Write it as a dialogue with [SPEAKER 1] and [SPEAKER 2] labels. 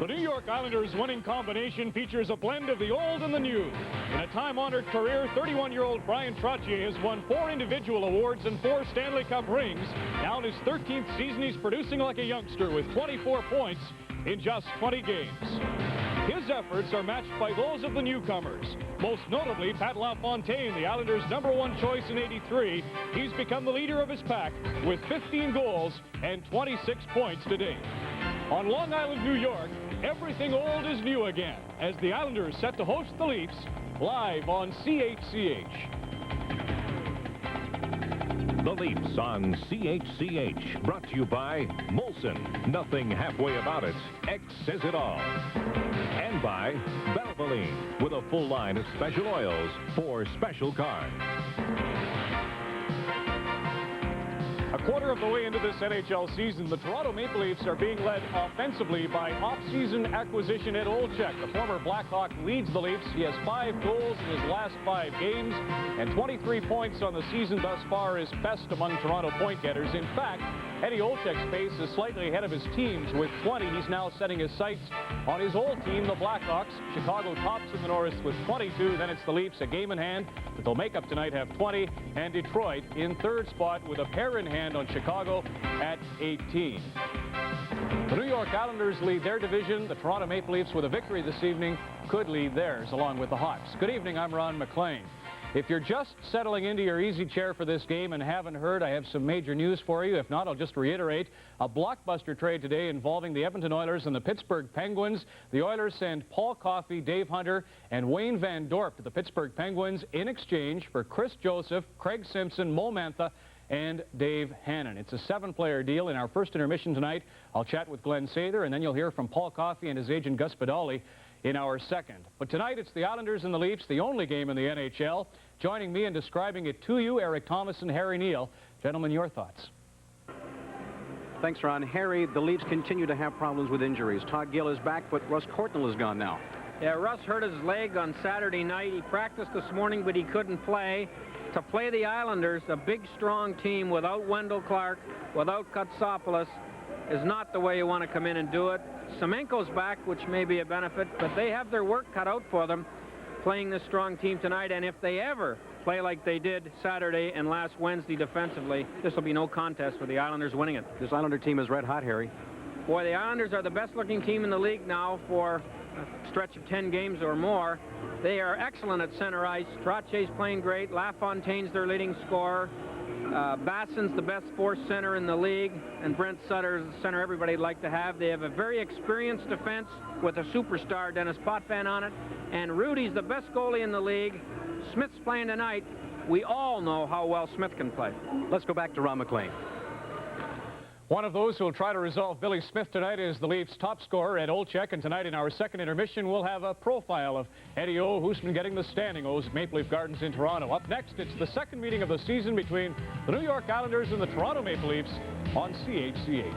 [SPEAKER 1] The New York Islanders' winning combination features a blend of the old and the new. In a time-honored career, 31-year-old Bryan Trottier has won 4 individual awards and 4 Stanley Cup rings. Now in his 13th season, he's producing like a youngster with 24 points in just 20 games. His efforts are matched by those of the newcomers. Most notably, Pat LaFontaine, the Islanders' #1 choice in '83. He's become the leader of his pack with 15 goals and 26 points to date. On Long Island, New York, everything old is new again as the Islanders set to host the Leafs live on CHCH.
[SPEAKER 2] The Leafs on CHCH, brought to you by Molson. Nothing halfway about it. X says it all. And by Valvoline, with a full line of special oils for special cars.
[SPEAKER 1] A quarter of the way into this NHL season, the Toronto Maple Leafs are being led offensively by off-season acquisition Ed Olczyk. The former Blackhawk leads the Leafs. He has 5 goals in his last 5 games, and 23 points on the season thus far is best among Toronto point getters. In fact, Eddie Olczyk's pace is slightly ahead of his team's with 20. He's now setting his sights on his old team, the Blackhawks. Chicago tops in the North with 22. Then it's the Leafs, a game in hand that they'll make up tonight, have 20. And Detroit in 3rd spot with a pair in hand on Chicago at 18. The New York Islanders lead their division. The Toronto Maple Leafs, with a victory this evening, could lead theirs along with the Hawks. Good evening, I'm Ron Maclean. If you're just settling into your easy chair for this game and haven't heard, I have some major news for you. If not, I'll just reiterate. A blockbuster trade today involving the Edmonton Oilers and the Pittsburgh Penguins. The Oilers send Paul Coffey, Dave Hunter, and Wayne Van Dorp to the Pittsburgh Penguins in exchange for Chris Joseph, Craig Simpson, Mo Mantha, and Dave Hannon. It's a 7-player deal. In our first intermission tonight, I'll chat with Glenn Sather, and then you'll hear from Paul Coffey and his agent Gus Badali in our second. But tonight, it's the Islanders and the Leafs, the only game in the NHL. Joining me and describing it to you, Erik Tomas and Harry Neale. Gentlemen, your thoughts.
[SPEAKER 3] Thanks, Ron. Harry, the Leafs continue to have problems with injuries. Todd Gill is back, but Russ Courtnall is gone now.
[SPEAKER 4] Yeah, Russ hurt his leg on Saturday night. He practiced this morning, but he couldn't play. To play the Islanders, a big, strong team without Wendell Clark, without Katsopoulos, is not the way you want to come in and do it. Semenko's back, which may be a benefit, but they have their work cut out for them playing this strong team tonight. And if they ever play like they did Saturday and last Wednesday defensively, this will be no contest for the Islanders winning it.
[SPEAKER 3] This Islander team is red hot, Harry.
[SPEAKER 4] Boy, the Islanders are the best-looking team in the league now for a stretch of 10 games or more. They are excellent at center ice. Trottier's playing great. LaFontaine's their leading scorer. Basson's the best force center in the league, and Brent Sutter's the center everybody'd like to have. They have a very experienced defense with a superstar, Dennis Potvin, on it, and Rudy's the best goalie in the league. Smith's playing tonight. We all know how well Smith can play.
[SPEAKER 3] Let's go back to Ron Maclean.
[SPEAKER 1] One of those who will try to resolve Billy Smith tonight is the Leafs' top scorer, Ed Olczyk. And tonight in our second intermission, we'll have a profile of Eddie O, who's been getting the standing O's at Maple Leaf Gardens in Toronto. Up next, it's the second meeting of the season between the New York Islanders and the Toronto Maple Leafs on CHCH.